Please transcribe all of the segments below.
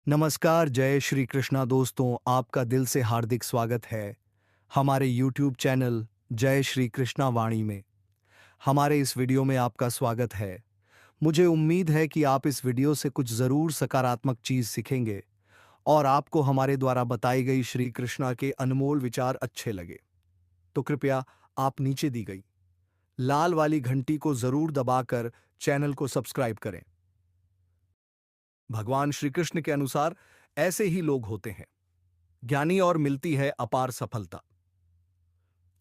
नमस्कार, जय श्री कृष्णा दोस्तों, आपका दिल से हार्दिक स्वागत है हमारे YouTube चैनल जय श्री कृष्णा वाणी में। हमारे इस वीडियो में आपका स्वागत है। मुझे उम्मीद है कि आप इस वीडियो से कुछ ज़रूर सकारात्मक चीज़ सीखेंगे और आपको हमारे द्वारा बताई गई श्री कृष्णा के अनमोल विचार अच्छे लगे। तो कृपया आप नीचे दी गई लाल वाली घंटी को ज़रूर दबाकर चैनल को सब्सक्राइब करें। भगवान श्री कृष्ण के अनुसार ऐसे ही लोग होते हैं ज्ञानी और मिलती है अपार सफलता।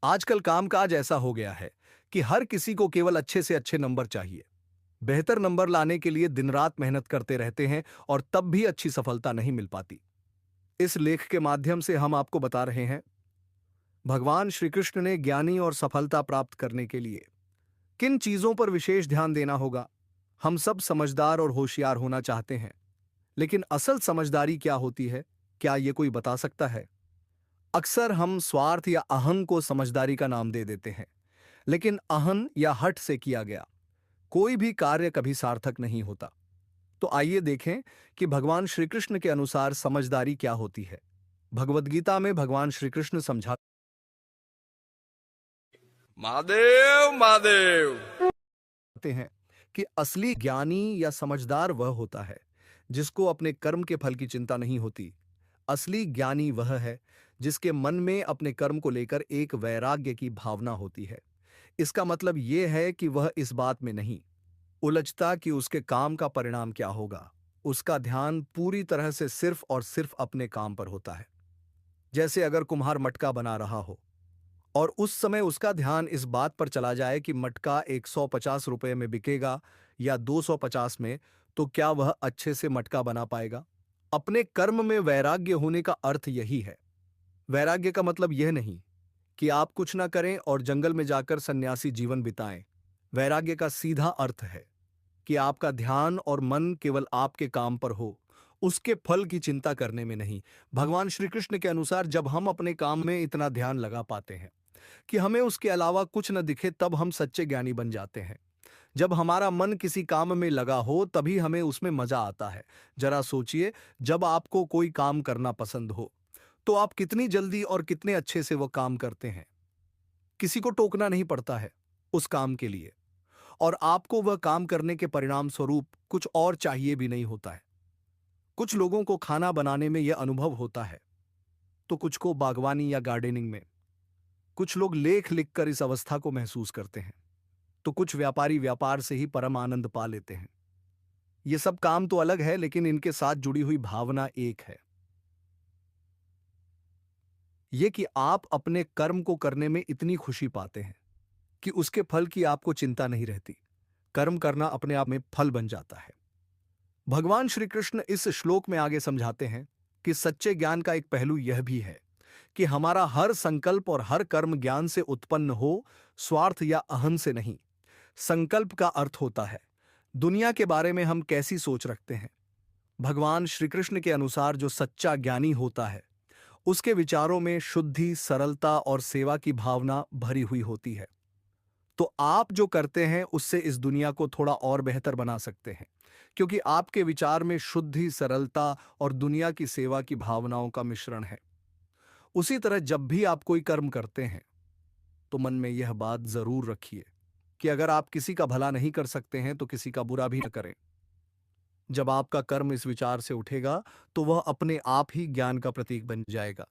आजकल कामकाज ऐसा हो गया है कि हर किसी को केवल अच्छे से अच्छे नंबर चाहिए। बेहतर नंबर लाने के लिए दिन रात मेहनत करते रहते हैं और तब भी अच्छी सफलता नहीं मिल पाती। इस लेख के माध्यम से हम आपको बता रहे हैं भगवान श्री कृष्ण ने ज्ञानी और सफलता प्राप्त करने के लिए किन चीजों पर विशेष ध्यान देना होगा। हम सब समझदार और होशियार होना चाहते हैं, लेकिन असल समझदारी क्या होती है, क्या ये कोई बता सकता है? अक्सर हम स्वार्थ या अहं को समझदारी का नाम दे देते हैं, लेकिन अहं या हठ से किया गया कोई भी कार्य कभी सार्थक नहीं होता। तो आइए देखें कि भगवान श्री कृष्ण के अनुसार समझदारी क्या होती है। भगवद गीता में भगवान श्री कृष्ण समझाते महादेव महादेव। हैं कि असली ज्ञानी या समझदार वह होता है जिसको अपने कर्म के फल की चिंता नहीं होती। असली ज्ञानी वह है जिसके मन में अपने कर्म को लेकर एक वैराग्य की भावना होती है। इसका मतलब यह है कि वह इस बात में नहीं उलझता कि उसके काम का परिणाम क्या होगा। उसका ध्यान पूरी तरह से सिर्फ और सिर्फ अपने काम पर होता है। जैसे अगर कुम्हार मटका बना रहा हो और उस समय उसका ध्यान इस बात पर चला जाए कि मटका 150 रुपए में बिकेगा या 250 में, तो क्या वह अच्छे से मटका बना पाएगा? अपने कर्म में वैराग्य होने का अर्थ यही है। वैराग्य का मतलब यह नहीं कि आप कुछ ना करें और जंगल में जाकर सन्यासी जीवन बिताएं। वैराग्य का सीधा अर्थ है कि आपका ध्यान और मन केवल आपके काम पर हो, उसके फल की चिंता करने में नहीं। भगवान श्री कृष्ण के अनुसार जब हम अपने काम में इतना ध्यान लगा पाते हैं कि हमें उसके अलावा कुछ न दिखे, तब हम सच्चे ज्ञानी बन जाते हैं। जब हमारा मन किसी काम में लगा हो तभी हमें उसमें मजा आता है। जरा सोचिए, जब आपको कोई काम करना पसंद हो तो आप कितनी जल्दी और कितने अच्छे से वो काम करते हैं। किसी को टोकना नहीं पड़ता है उस काम के लिए, और आपको वह काम करने के परिणाम स्वरूप कुछ और चाहिए भी नहीं होता है। कुछ लोगों को खाना बनाने में यह अनुभव होता है, तो कुछ को बागवानी या गार्डनिंग में। कुछ लोग लेख लिखकर इस अवस्था को महसूस करते हैं, तो कुछ व्यापारी व्यापार से ही परम आनंद पा लेते हैं। ये सब काम तो अलग है, लेकिन इनके साथ जुड़ी हुई भावना एक है, ये कि आप अपने कर्म को करने में इतनी खुशी पाते हैं कि उसके फल की आपको चिंता नहीं रहती। कर्म करना अपने आप में फल बन जाता है। भगवान श्री कृष्ण इस श्लोक में आगे समझाते हैं कि सच्चे ज्ञान का एक पहलू यह भी है कि हमारा हर संकल्प और हर कर्म ज्ञान से उत्पन्न हो, स्वार्थ या अहं से नहीं। संकल्प का अर्थ होता है दुनिया के बारे में हम कैसी सोच रखते हैं। भगवान श्री कृष्ण के अनुसार जो सच्चा ज्ञानी होता है उसके विचारों में शुद्धि, सरलता और सेवा की भावना भरी हुई होती है। तो आप जो करते हैं उससे इस दुनिया को थोड़ा और बेहतर बना सकते हैं, क्योंकि आपके विचार में शुद्धि, सरलता और दुनिया की सेवा की भावनाओं का मिश्रण है। उसी तरह जब भी आप कोई कर्म करते हैं तो मन में यह बात जरूर रखिए कि अगर आप किसी का भला नहीं कर सकते हैं तो किसी का बुरा भी न करें। जब आपका कर्म इस विचार से उठेगा तो वह अपने आप ही ज्ञान का प्रतीक बन जाएगा।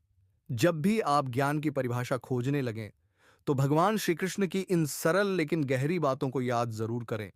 जब भी आप ज्ञान की परिभाषा खोजने लगें तो भगवान श्री कृष्ण की इन सरल लेकिन गहरी बातों को याद जरूर करें।